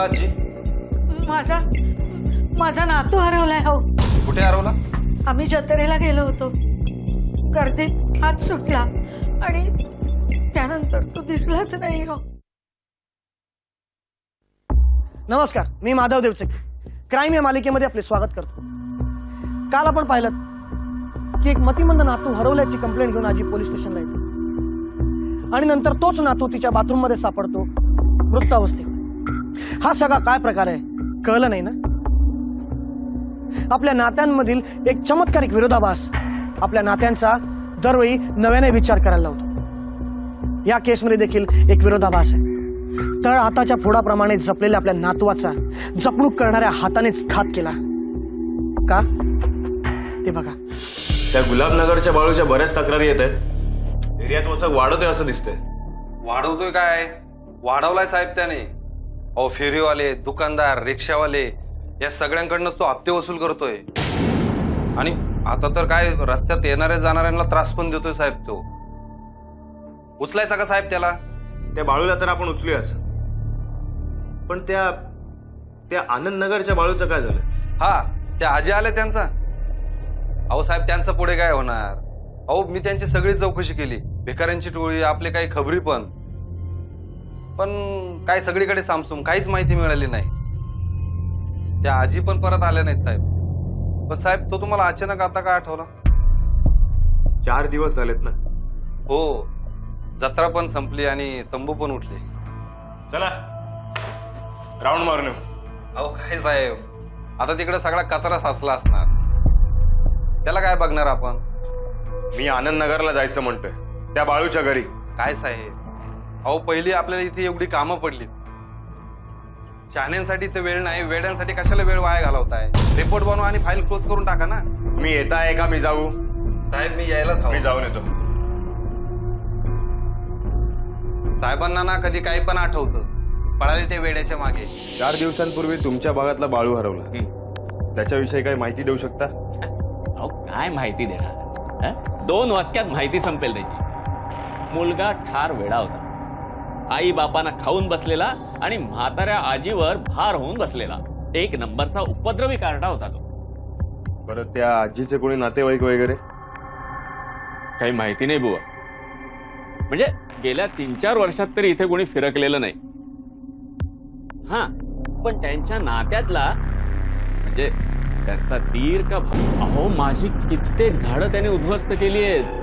हरवला आजी? माझा नातू हरवलाय हो. कुठे हरवला? आम्ही जत्रेला गेलो होतो, गर्दीत हात सुटला आणि त्यानंतर तो दिसलाच नाही हो. नमस्कार, मी माधव देवचे क्राईम या मालिकेमध्ये आपले स्वागत करतो. काल आपण पाहिलं की एक मतिमंद नातू हरवल्याची कंप्लेंट घेऊन आजी पोलीस स्टेशनला येते आणि नंतर तोच नातू तिच्या बाथरूम मध्ये सापडतो मृतावस्थेत. हा सगळा काय प्रकार आहे कळलं नाही ना. आपल्या नात्यांमधील एक चमत्कारिक विरोधाभास आपल्या नात्यांचा दरवेळी नव्याने विचार करायला लावतो. या केसमध्ये देखील एक विरोधाभास आहे. तळ हाताच्या फोडाप्रमाणे जपलेल्या आपल्या नातवाचा जपणूक करणाऱ्या हातानेच घात केला का ते बघा. त्या गुलाबनगरच्या बाळूच्या बऱ्याच तक्रारी येत आहेत. एरियात वचक वाढवतोय असं दिसतंय. वाढवतोय काय? वाढवलाय साहेब त्याने. अहो, फेरीवाले, दुकानदार, रिक्षावाले या सगळ्यांकडूनच तो हप्ते वसूल करतोय. आणि आता तर काय रस्त्यात येणाऱ्या जाणाऱ्यांना त्रास पण देतोय साहेब. तो उचलायचा का साहेब त्याला? त्या बाळूला तर आपण उचलूयाच, पण त्या आनंदनगरच्या बाळूचं काय झालं? हा, त्या आजी आले त्यांचा. अहो साहेब, त्यांचं पुढे काय होणार? अहो, मी त्यांची सगळी चौकशी केली. भिकाऱ्यांची टोळी, आपले काही खबरी पण काय सगळीकडे सामसूम, काहीच माहिती मिळाली नाही. त्या आजी पण परत आल्या नाहीत साहेब. पण साहेब, तो तुम्हाला अचानक आता का आठवला? 4 दिवस झालेत ना. हो, जत्रा पण संपली आणि तंबू पण उठले. चला राऊंड मारून येऊ. अहो काय साहेब, आता तिकडे सगळा कचरा साचला असणार. त्याला काय बघणार आपण? मी आनंदनगरला जायचं म्हणतोय, त्या बाळूच्या घरी. काय साहेब, अहो पहिली आपल्याला इथे एवढी कामं पडलीत. शहाण्यांसाठी तर वेळ नाही, वेड्यांसाठी कशाला वेळ वाया घालवताय? रिपोर्ट बनवा आणि फाईल क्लोज करून टाका ना. मी येत आहे का? मी जाऊ? साहेब, मी यायलाच हवं. मी जाऊन येतो. साहेबांना ना कधी काही पण आठवतं. पळाले ते वेड्याच्या मागे. 4 दिवसांपूर्वी तुमच्या भागातला बाळू हरवला. त्याच्याविषयी काही माहिती देऊ शकता? अहो काय माहिती देणार? 2 वाक्यात माहिती संपेल त्याची. मुलगा ठार वेडा होता. आई बापांना खाऊन बसलेला आणि म्हाताऱ्या आजीवर भार होऊन बसलेला. 1 नंबरचा उपद्रवी कारटा होता तो. बरं, त्या आजीचे कोणी नातेवाईक वगैरे? काही माहिती नाही बुवा. म्हणजे गेल्या 3-4 वर्षात तरी इथे कोणी फिरकलेलं नाही. हा, पण त्यांच्या नात्यातला म्हणजे त्यांचा दीर का अहो, माझी कित्येक झाडं त्याने उद्ध्वस्त केली आहेत.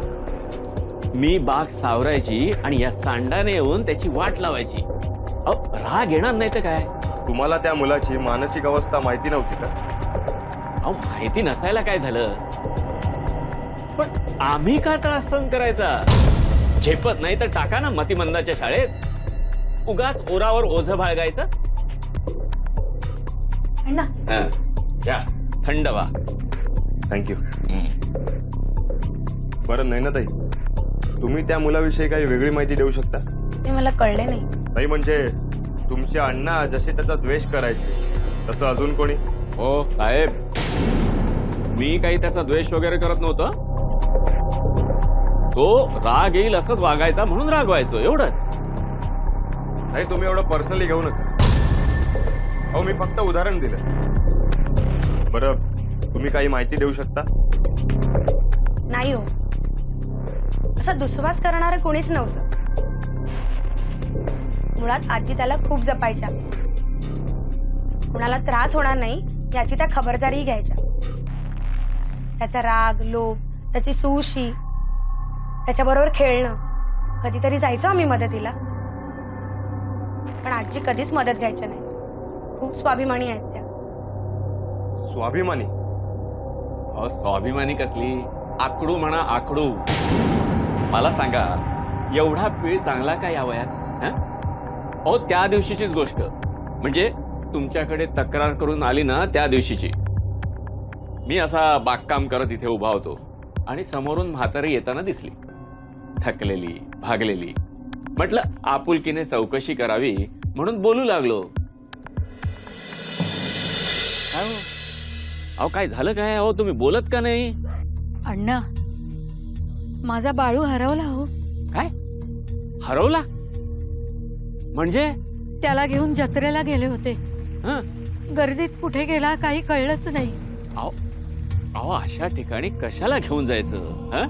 मी बाग सावरायची आणि या सांडाने येऊन त्याची वाट लावायची. अहो, राग येणार नाही तर काय? तुम्हाला त्या मुलाची मानसिक अवस्था माहिती नव्हती का? अहो, माहिती नसायला काय झालं, पण आम्ही का त्रास सहन करायचा? झेपत नाही तर टाका ना मतिमंदाच्या शाळेत. उगाच ओरावर ओझं बाळगायचं. घ्या थंड वा. थँक्यू. बरं नैनाताई, तुम्ही त्या मुलाविषयी काही वेगळी माहिती देऊ शकता? ते मला कळले नाही. नाही म्हणजे तुमचे अण्णा जसे त्याचा द्वेष करायचे तसं अजून कोणी? हो साहेब, मी काही त्याचा द्वेष वगैरे करत नव्हतं. तो राग येईल असंच वागायचा म्हणून रागवायचो, एवढंच. नाही, तुम्ही एवढं पर्सनली घेऊ नका. अहो, मी फक्त उदाहरण दिलं. बरं, तुम्ही काही माहिती देऊ शकता? नाही हो, असा दुस्वास करणारं कोणीच नव्हतं. मुळात आजी त्याला खूप जपायच्या. कुणाला त्रास होणार नाही याची त्या खबरदारी घ्यायच्या. त्याचा राग, लोभ, त्याची सूशी, त्याच्याबरोबर खेळणं, कधीतरी जायचो आम्ही मदतीला. पण आजी कधीच मदत घ्यायच्या नाही. खूप स्वाभिमानी आहेत त्या. स्वाभिमानी? अहो, स्वाभिमानी कसली? आकडू म्हणा, आकडू. मला सांगा, एवढा पीळ चांगला का या वयात? अहो, त्या दिवशीचीच गोष्ट, म्हणजे तुमच्याकडे तक्रार करून आली ना त्या दिवशीची. मी असा बागकाम करत इथे उभा होतो आणि समोरून म्हातारी येताना दिसली, थकलेली, भागलेली. म्हटलं आपुलकीने चौकशी करावी म्हणून बोलू लागलो. अहो, काय झालं काय? अहो, तुम्ही बोलत का नाही? अण्णा, माझा बाळू हरवला हो. काय हरवला? म्हणजे त्याला घेऊन जत्रेला गेले होते. हं? गर्दीत कुठे गेला काही कळलंच नाही. अहो अहो, अशा ठिकाणी कशाला घेऊन जायचं? हं?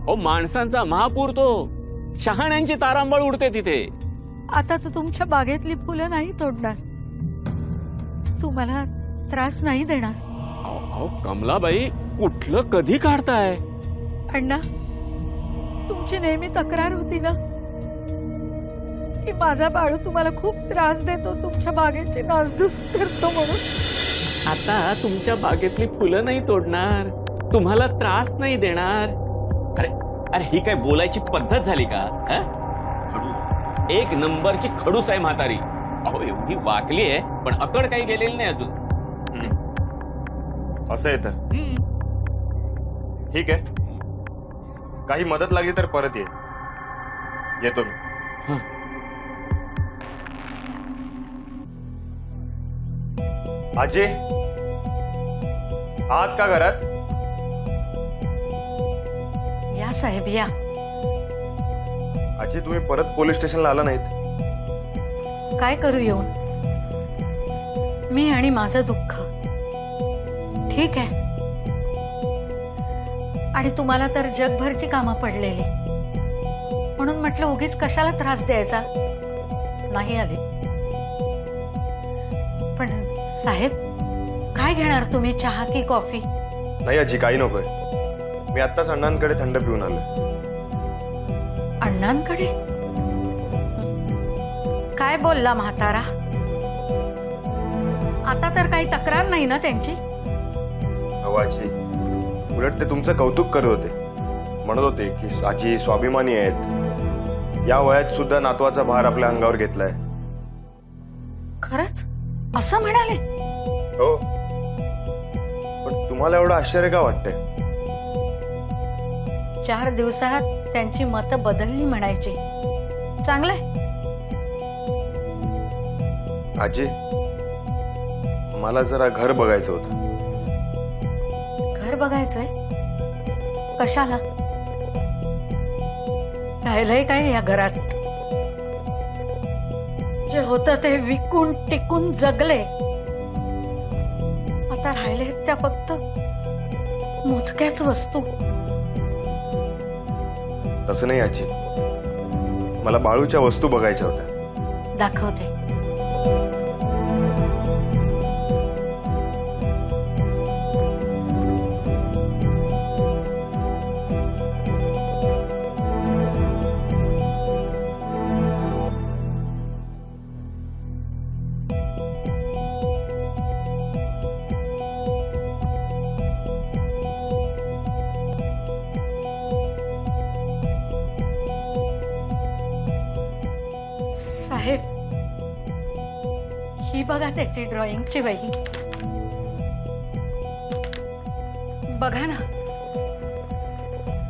अहो, माणसांचा महापूर तो. शहाण्यांची तारांबळ उडते तिथे. आता तर तुमच्या बागेतली फुलं नाही तोडणार, तुम्हाला त्रास नाही देणार. अहो अहो, कमलाबाई, कुठलं कधी काढताय? अण्णा, तुमची नेहमी तक्रार होती ना की माझा बाळू तुम्हाला खूप त्रास देतो, तुमच्या बागेची नासधूस करतो म्हणून. आता तुमच्या बागेतली फुलं नाही तोडणार, तुम्हाला त्रास नाही देणार. अरे अरे, ही काय बोलायची पद्धत झाली का? हं? खडूस, एक नंबरची खडूस आहे म्हातारी. अहो, एवढी वाकली आहे पण अकड काही गेलेली नाही अजून. असं आहे तर ठीक आहे. काही मदत लागली तर परत येतो मी. आजी, आहात का घरात? या साहेब या. आजी, तुम्ही परत पोलीस स्टेशनला आला नाहीत? काय करू येऊन? मी आणि माझं दुःख ठीक आहे, आणि तुम्हाला तर जगभरची कामं पडलेली, म्हणून म्हटलं उगीच कशाला त्रास द्यायचा. नाही आले. पण साहेब, काय घेणार तुम्ही, चहा की कॉफी? नाही आजी, काही नकोय. मी आत्ताच अण्णांकडे थंड पिऊन आलो. अण्णांकडे? काय बोलला म्हातारा? आता तर काही तक्रार नाही ना त्यांची? अहो आजी, उलट ते तुमचं कौतुक करत होते. म्हणत होते की आजी स्वाभिमानी आहेत, या वयात सुद्धा नातवाचा भार आपल्या अंगावर घेतलाय. खरंच असं म्हणाले? हो. पण तुम्हाला एवढं आश्चर्य का वाटतंय? 4 दिवसात त्यांची मतं बदलली म्हणायची. चांगलंय. आजी, मला जरा घर बघायचं होतं. घर बघायचंय? कशाला? राहिलंय काय या घरात? जे होतं ते विकून टिकून जगले, आता राहिले त्या फक्त मोजक्याच वस्तू. तसं नाही आजी, मला बाळूच्या वस्तू बघायच्या होत्या. दाखवते. साहेब, ही बघा त्याची ड्रॉइंगची वही. बघा ना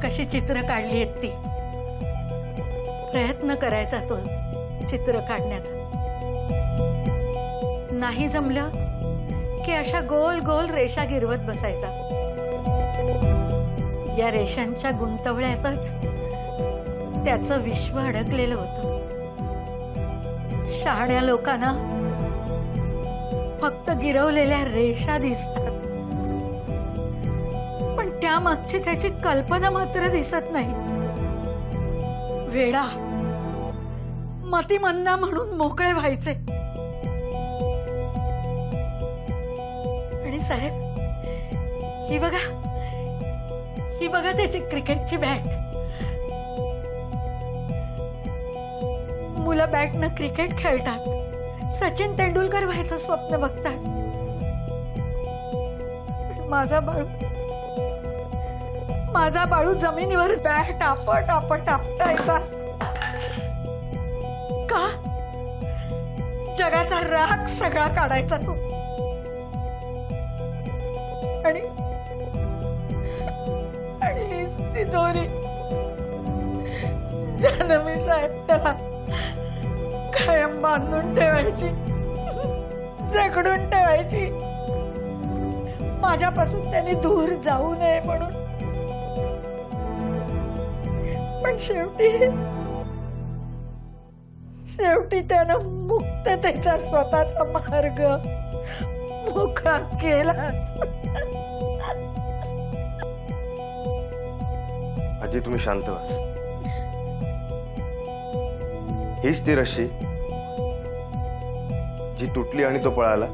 कशी चित्र काढली आहेत ती. प्रयत्न करायचा तो चित्र काढण्याचा. नाही जमलं की अशा गोल गोल रेषा गिरवत बसायचा. या रेषांच्या गुंतवळ्यातच त्याचं विश्व अडकलेलं होतं. शहाण्या लोकांना फक्त गिरवलेल्या रेषा दिसतात, पण त्यामागची त्याची कल्पना मात्र दिसत नाही. वेडा मतिमंदा म्हणून मोकळे व्हायचे. आणि साहेब, ही बघा त्याची क्रिकेटची बॅट. मुलं बॅटनं क्रिकेट खेळतात, सचिन तेंडुलकर व्हायचं स्वप्न बघतात. माझा बाळू जमिनीवर बॅट आपट आपटायचा. का? जगाचा राग सगळा काढायचा तो. आणि हीच ती दोरी ज्यानं मी साहेब त्याला कायम बांधून ठेवायची, जगडून ठेवायची, माझ्यापासून त्यांनी दूर जाऊ नये म्हणून. पण शेवटी त्यानं मुक्ततेचा स्वतःचा मार्ग मोकळा केलाच. आजी तुम्ही शांत व्हा. हीच ती रश्शी जी तुटली आणि तो पळाला.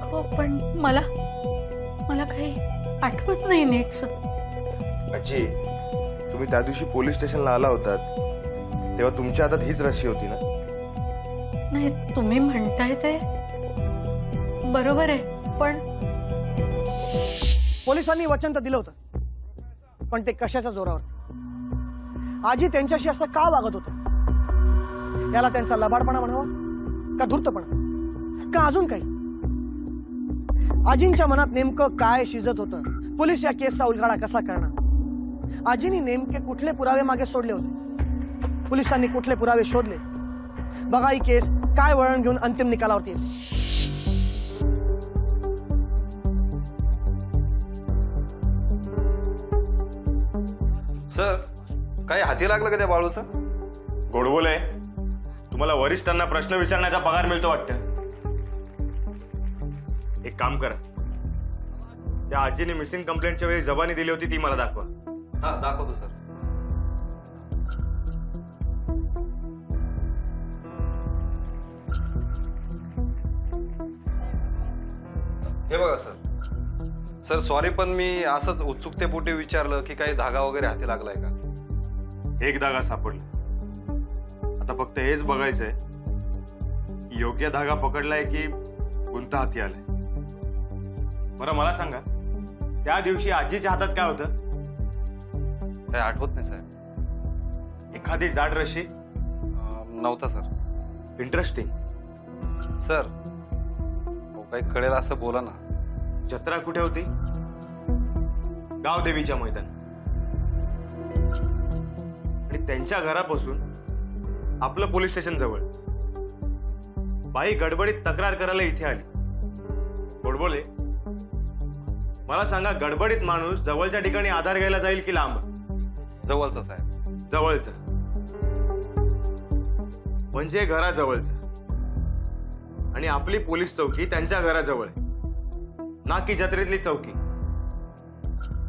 हो पण मला काही आठवत नाही नीटच. आजी तुम्ही त्या दिवशी पोलीस स्टेशनला आला होतात तेव्हा तुमच्या हातात हीच रस्सी होती ना? नाही तुम्ही म्हणताय ते बरोबर आहे पण पोलिसांनी वचन तर दिलं होतं, पण ते कशाच्या जोरावर? आजी त्यांच्याशी असं का वागत होतं? याला त्यांचा लबाडपणा म्हणावा का धूर्तपणा का अजून काही? आजींच्या मनात नेमकं काय शिजत होतं? पोलीस या केसचा उलगडा कसा करणार? आजींनी नेमके कुठले पुरावे मागे सोडले होते? पोलिसांनी कुठले पुरावे शोधले? बघा ही केस काय वळण घेऊन अंतिम निकालावरती येते. सर काही हाती लागलं का त्या बाळूचं? गोडबोले, तुम्हाला वरिष्ठांना प्रश्न विचारण्याचा पगार मिळतो वाटतं. एक काम करा, त्या आजीने मिसिंग कंप्लेंटच्या वेळी जबानी दिली होती ती मला दाखवा. हा दाखवतो सर. हे बघा सर. सर सॉरी पण मी असंच उत्सुकतेपोटी विचारलं की काही धागा वगैरे हाती लागलाय का. एक धागा सापडला. आता फक्त हेच बघायचंय की योग्य धागा पकडलाय की गुंता हाती आलाय. बरं मला सांगा, त्या दिवशी आजीच्या हातात काय होतं? काही आठवत नाही साहेब. एखादी जाड रशी? नव्हता सर. इंटरेस्टिंग. सर हो काही कळेल असं बोला ना. जत्रा कुठे होती? गावदेवीच्या मैदान. आणि त्यांच्या घरापासून आपलं पोलीस स्टेशन जवळ. बाई गडबडीत तक्रार करायला इथे आली. गोडबोले, मला सांगा, गडबडीत माणूस जवळच्या ठिकाणी आधार घ्यायला जाईल की लांब? जवळचा साहेब. जवळचं म्हणजे घराजवळचं. आणि आपली पोलीस चौकी त्यांच्या घराजवळ आहे ना की जत्रेतली चौकी.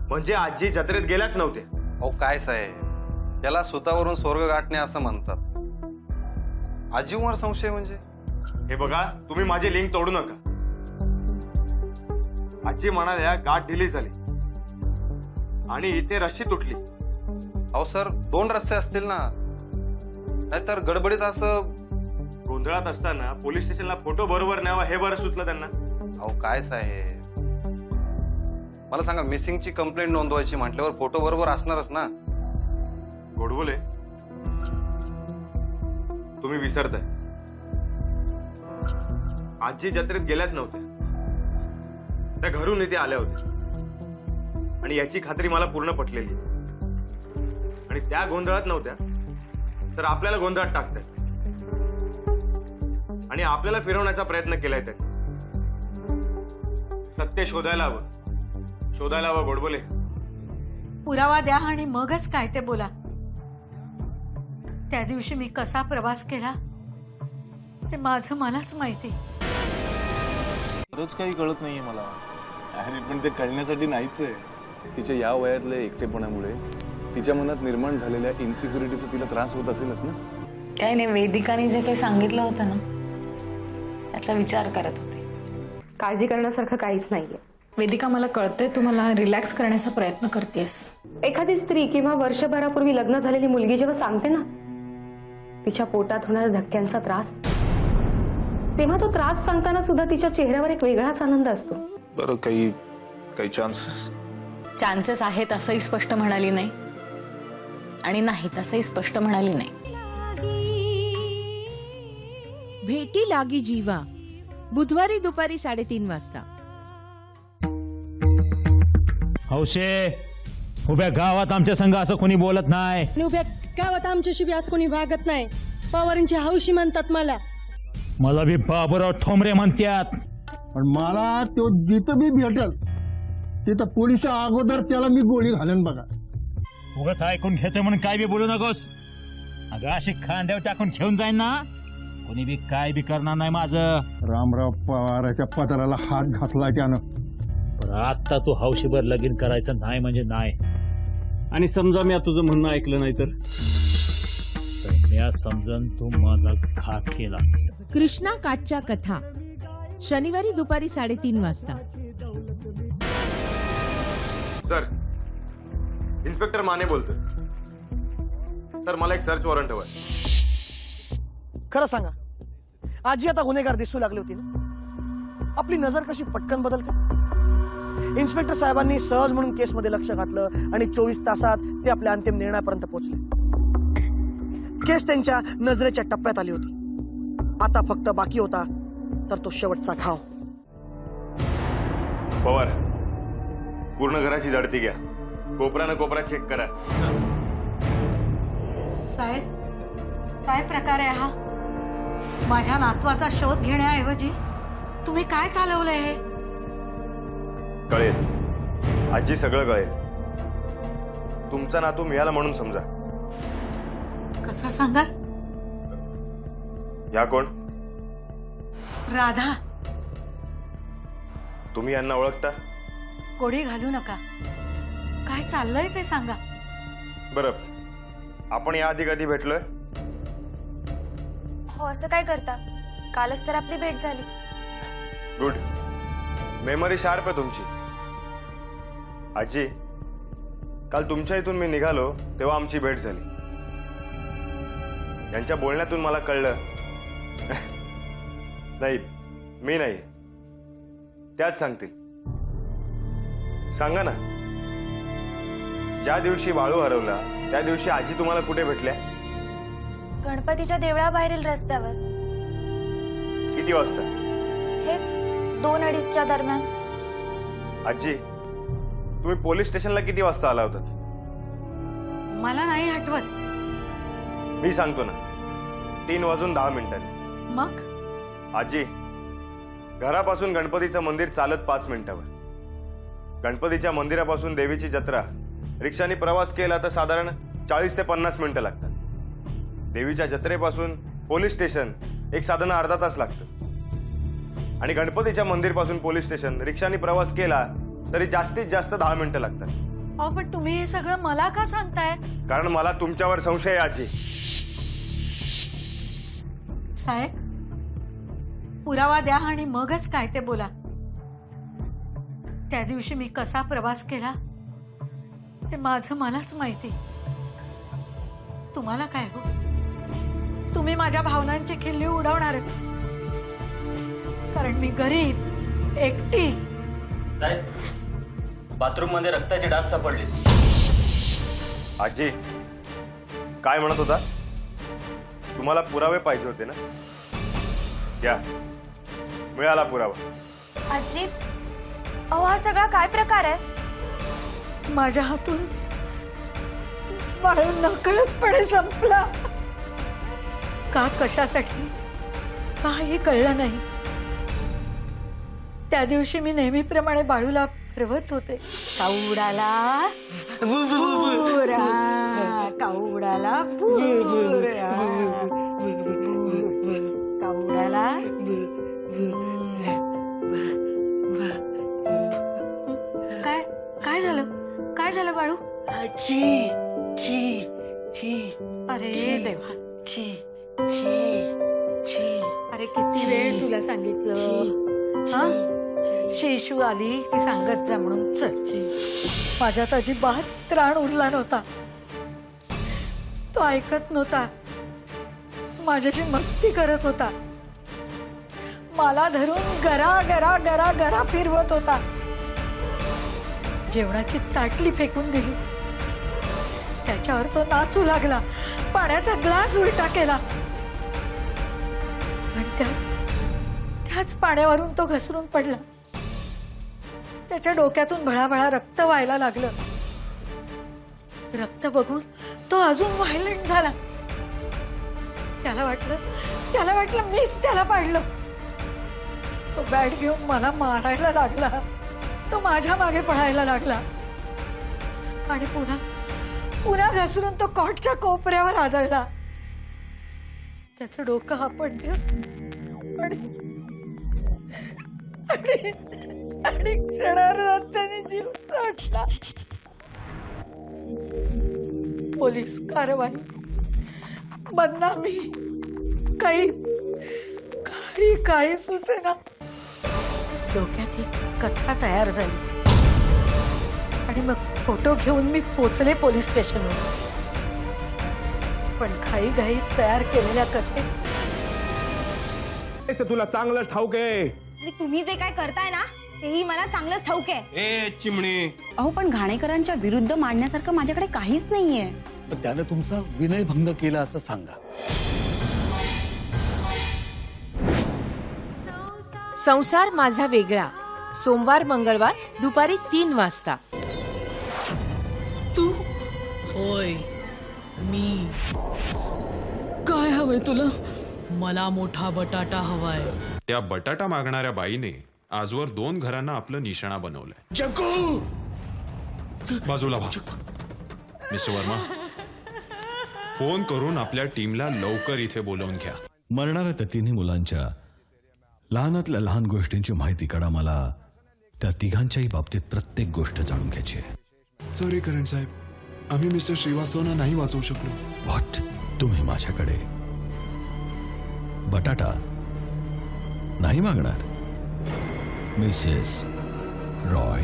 म्हणजे आजी जत्रेत गेल्याच नव्हत्या. अहो काय साहेब, त्याला सुतावरून स्वर्ग गाठणे असं म्हणतात. आजीवर संशय म्हणजे? हे बघा, तुम्ही माझी लिंक तोडू नका. आजी म्हणाल्या गाठ ढिली झाली आणि इथे रस्सी तुटली. अहो सर 2 रस्ते असतील ना, नाहीतर गडबडीत असं. गोंधळात असताना पोलीस स्टेशनला फोटो बरोबर न्यावा हे बरं सुचलं त्यांना. अहो काय साहेब, मला सांगा, मिसिंगची कंप्लेंट नोंदवायची म्हटल्यावर फोटो बरोबर असणारच ना. गोडबोले, तुम्ही विसरताय. आजी जत्रेत गेल्याच नव्हत्या. त्या घरून इथे आल्या होत्या आणि याची खात्री मला पूर्ण पटलेली. आणि त्या गोंधळात नव्हत्या तर आपल्याला गोंधळात टाकताय आणि आपल्याला फिरवण्याचा प्रयत्न केलाय त्यांनी. सत्य शोधायला हवं गोडबोले. पुरावा द्या आणि मगच काय ते बोला. त्या दिवशी मी कसा प्रवास केला ते माझं मलाच माहिती. खरंच काही कळत नाहीये मला. अरे पण ते कळण्यासाठी नाहीच आहे. तिच्या या वयातल्या एकटेपणामुळे तिच्या मनात निर्माण झालेल्या इन्सिक्युरिटीचा तिला त्रास होत असेलच ना. काही नाही, वेदिकाने जे काही सांगितलं होतं ना त्याचा विचार करत होते. काळजी करण्यासारखं काहीच नाहीये. वेदिका, मला कळतंय तू मला रिलॅक्स करण्याचा प्रयत्न करतेस. एखादी स्त्री किंवा वर्षभरापूर्वी लग्न झालेली मुलगी जेव्हा सांगते ना तिच्या पोटात होणाऱ्या धक्क्यांचा त्रास, तेव्हा तो त्रास सांगताना सुद्धा तिच्या चेहऱ्यावर एक वेगळाच आनंद असतो. बरं, काही चान्सेस आहेत असंही स्पष्ट म्हणाली नाही आणि नाही तसंही स्पष्ट म्हणाली नाही. भेटी लागी जीवा, बुधवारी दुपारी 3:30 वाजता. हौशे, उभ्या गावात आमच्या संघ असं कोणी बोलत नाही. आणि उभ्या गावात आमच्याशी आज कोणी वागत नाही. पवारांची हौशी म्हणतात मला. मला बी बाबूराव ठोंबरे म्हणतात. पण मला तो जिथं बी भेटल तिथं पोलिस अगोदर त्याला मी गोळी घालेन बघा. उगाच ऐकून घेते म्हणून काय बी बोलू नकोस. अगं अशी खांद्यावर टाकून घेऊन जाईन ना, कोणी बी काय बी करणार नाही माझं. रामराव पवाराच्या पदराला हात घातला त्यानं. बरं आता तू हौशीभर लगीन करायचं नाही म्हणजे नाही. आणि समजा मी तुझं म्हणणं ऐकलं नाही तर या समजून तू माझा घात केलास. कृष्णा काठच्या कथा शनिवारी दुपारी 3:30 वाजता. सर, इन्स्पेक्टर माने बोलतोय. सर, मला एक सर्च वॉरंट हवंय. खरं सांगा, आजी आता गुन्हेगार दिसू लागली होती ना, आपली नजर कशी पटकन बदलते. इन्स्पेक्टर साहेबांनी सहज म्हणून केसमध्ये लक्ष घातलं आणि 24 तासात ते आपल्या अंतिम निर्णयापर्यंत पोहोचले. केस त्यांच्या नजरेच्या टप्प्यात आली होती. आता फक्त बाकी होता तर तो शेवटचा घाव. पवार, पूर्ण घराची झडती घ्या. कोपरा कोपरा चेक करा. साहेब, काय प्रकार आहे हा? माझ्या नातवाचा शोध घेण्याऐवजी तुम्ही काय चालवलंय हे? कळेल आजी, सगळं कळेल. तुमचा नातू मिळाला म्हणून समजा. कसा सांगा? या कोण? राधा. तुम्ही यांना ओळखता? कोडी घालू नका. काय चाललंय ते सांगा. बरं, आपण याआधी कधी भेटलोय? हो, असं काय करता? कालच तर आपली भेट झाली. गुड. मेमरी शार्प आहे तुमची. आजी, काल तुमच्या इथून मी निघालो तेव्हा आमची भेट झाली. यांच्या बोलण्यातून मला कळलं नाही, मी नाही, त्याच सांगतील. सांगा ना, ज्या दिवशी बाळू हरवला त्या दिवशी आजी तुम्हाला कुठे भेटल्या? गणपतीच्या देवळाबाहेरील रस्त्यावर. किती वाजता? हेच 2-2:30च्या दरम्यान. आजी, तुम्ही पोलीस स्टेशनला किती वाजता आला होता? मला नाही आठवत. मी सांगतो ना, 3:10. मग आजी, घरापासून गणपतीचं मंदिर चालत 5 मिनिटावर. गणपतीच्या मंदिरापासून देवीची जत्रा रिक्षाने प्रवास केला तर साधारण 40 ते 50 मिनिटं लागतात. देवीच्या जत्रेपासून पोलीस स्टेशन एक साधारण अर्धा तास लागतं. आणि गणपतीच्या मंदिरपासून पोलीस स्टेशन रिक्षाने प्रवास केला तरी जास्तीत जास्त 10 मिनिटं लागतात. अहो, पण तुम्ही हे सगळं मला का सांगताय? कारण मला तुमच्यावर संशय आहे आजी. साहेब, पुरावा द्या आणि मगच काय ते बोला. त्या दिवशी मी कसा प्रवास केला ते माझं मलाच माहिती. तुम्हाला काय हो? तुम्ही माझ्या भावनांची खिल्ली उडवणारच. कारण मी गरीब, एकटी. बाथरूम मध्ये रक्ताचे डाग सापडले. आजी, काय म्हणत होता? तुम्हाला पुरावे पाहिजे होते ना? या, मिळाला पुरावा. आजी, अहो हा सगळा काय प्रकार आहे? माझ्या हातून बाळू नकळतपणे संपला. का, कशासाठी, काही कळलं नाही. त्या दिवशी मी नेहमीप्रमाणे बाळूला फिरवत होते. कावडाला पुरा, कावडाला पुरा, कावडाला. काय काय झालं? काय झालं बाळू? अरे देवा, अरे किती वेळ तुला सांगितलं हा? शिशू आली की सांगत जा म्हणून. चल, माझ्यात अजिबात त्राण उरला नव्हता. तो ऐकत नव्हता, माझ्याशी मस्ती करत होता. मला धरून गरा गरा गरा गरा फिरवत होता. जेवणाची ताटली फेकून दिली. त्याच्यावर तो नाचू लागला. पाण्याचा ग्लास उलटा केला आणि त्याच पाण्यावरून तो घसरून पडला. त्याच्या डोक्यातून भळाभळा रक्त व्हायला लागलं. रक्त बघून तो अजून व्हायलेंट झाला. त्याला वाटलं मीच त्याला पाडलं. तो बॅट घेऊन मला मारायला लागला. तो माझ्या मागे पळायला लागला आणि पुन्हा घसरून तो कॉटच्या कोपऱ्यावर आदळला. त्याचं डोकं आपटलं आणि आणि क्षणार्धात त्याने जीव सोडला. पोलीस कारवाई, बदनामी, काही काही काही सुचेना. डोक्यात एक कथा तयार झाली आणि मग फोटो घेऊन मी पोचले पोलीस स्टेशनवर. पण घाईघाईत तयार केलेल्या कथेत तुला चांगलं ठाऊक आहे. तुम्ही जे काय करताय ना तेही मला चांगलंच ठाऊक आहे. ए चिमणी, अहो पण घाणेकरांच्या विरुद्ध मांडण्यासारखं माझ्याकडे काहीच नाहीये. त्यानं तुमचा विनयभंग केला असं सांगा. संसार माझा वेगळा, सोमवार मंगळवार दुपारी 3 वाजता. तू? होय मी. काय हवंय तुला? मला मोठा बटाटा हवाय. त्या बटाटा मागणाऱ्या बाईने आजवर 2 घरांना आपलं निशाणा बनवलंय. जग्गू, बाजूला व्हा. मिस्टर वर्मा, फोन करून आपल्या टीमला लवकर इथे बोलावून घ्या. मरणाऱ्या त्या तिन्ही मुलांच्या लहानातल्या लहान गोष्टींची माहिती काढा. मला त्या तिघांच्याही बाबतीत प्रत्येक गोष्ट जाणून घ्यायची आहे. सॉरी करण साहेब, आम्ही मिस्टर श्रीवास्तवना नाही वाचवू शकलो. व्हॉट? तुम्ही माझ्याकडे बटाटा नाही मागणार? Mrs Roy,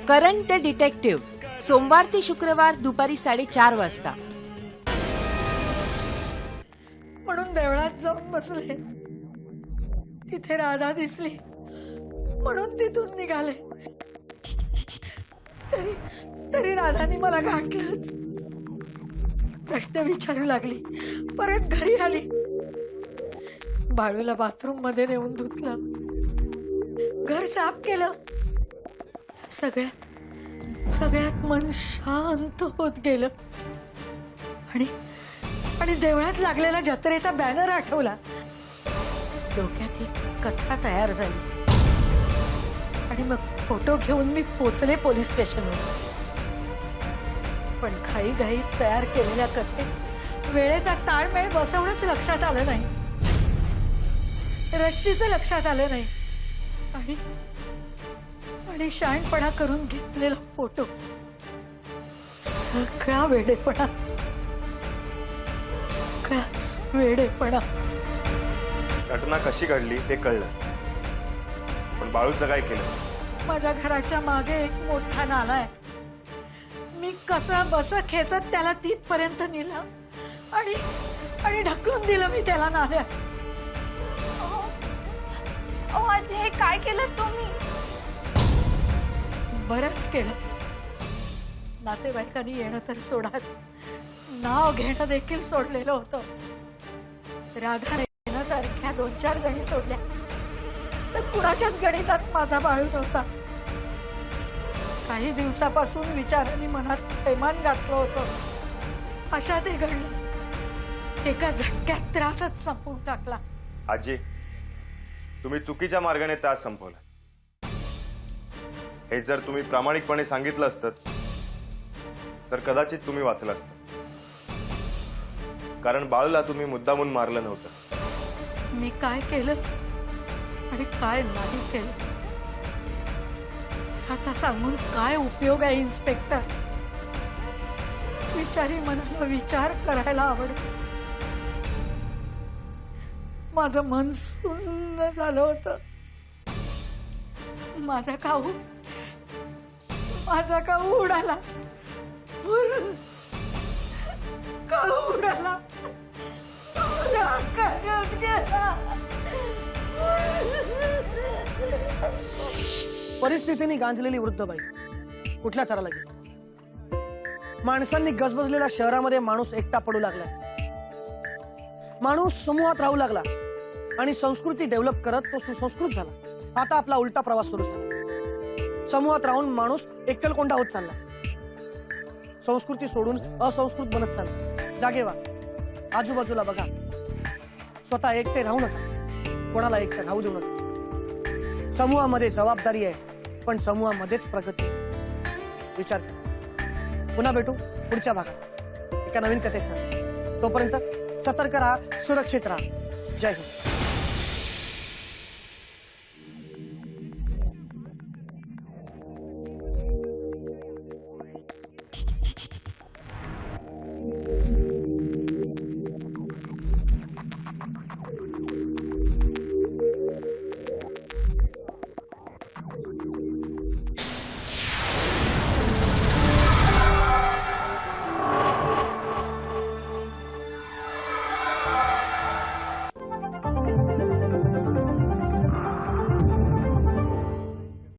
Karan the detective, सोमवार ते शुक्रवार दुपारी 4:30 वाजता. म्हणून देवळात जाऊन बसले. तिथे राधा दिसली म्हणून तिथून निघाले. तरी तरी राधाने मला गाठलंच. प्रश्न विचारू लागली. परत घरी आली. बाळूला बाथरूम मध्ये नेऊन धुतलं, घर साफ केलं. सगळ्यात मन शांत होत गेलं. आणि देवळात लागलेला जत्रेचा बॅनर आठवला. डोक्यात एक कथा तयार झाली आणि मग फोटो घेऊन मी पोचले पोलीस स्टेशनवर. पण घाईघाईत तयार केलेल्या कथेत वेळेचा ताळमेळ बसवणंच लक्षात आलं नाही. रश्मीचं लक्षात आलं नाही. आणि शहाणपणा करून घेतलेला फोटो, सगळा वेडेपणा, सगळाच वेडेपणा. घटना कशी घडली ते कळलं, पण बाळूचं काय केलं? माझ्या घराच्या मागे एक मोठा नाला आहे. मी कसं बसं खेचत त्याला तिथपर्यंत नेलं आणि ढकलून दिलं मी त्याला नाल्यात. आजी, हे काय केलं तुम्ही? बरंच केलं. नातेवाईकांनी येणं तर सोडाच, नाव घेणं देखील सोडलेलं होतं. राधा सारख्या 2-4 जणी सोडल्या तर कुणाच्याच गणितात माझा बाळू नव्हता. काही दिवसापासून विचारांनी मनात थैमान घातलं होतं. अशा ते घडलं. एका झटक्यात त्रासच संपवून टाकला. आजी, तुम्ही चुकीच्या मार्गाने त्रास संपवला. हे जर तुम्ही प्रामाणिकपणे सांगितलं असतं तर कदाचित तुम्ही वाचलं असतं. कारण बाळूला तुम्ही मुद्दामून मारलं नव्हतं. मी काय केलं आणि काय नाही केलं आता सांगून काय उपयोग आहे इन्स्पेक्टर? विचारी मनाला विचार करायला आवडतो. माझं मन सुन्न झालं होतं. माझा काऊ उडाला. काऊ उडाला. आकाशात गेला. परिस्थितीने गांजलेली वृद्ध बाई कुठल्या थराला गेली? माणसांनी गजबजलेल्या शहरामध्ये माणूस एकटा पडू लागलाय. माणूस समूहात राहू लागला आणि संस्कृती डेव्हलप करत तो सुसंस्कृत झाला. आता आपला उलटा प्रवास सुरू झाला. समूहात राहून माणूस एकलकोंडा होत चालला. संस्कृती सोडून असंस्कृत बनत चालला. जागे व्हा, आजूबाजूला बघा. स्वतः एकटे राहू नका, कोणाला एकटं राहू देऊ नका. समूहामध्ये जबाबदारी आहे, पण समूहामध्येच प्रगती आहे. विचार कर. पुन्हा भेटू पुढच्या भागात एका नवीन कथेसह. तोपर्यंत सतर्क राहा, सुरक्षित राहा. जय हिंद.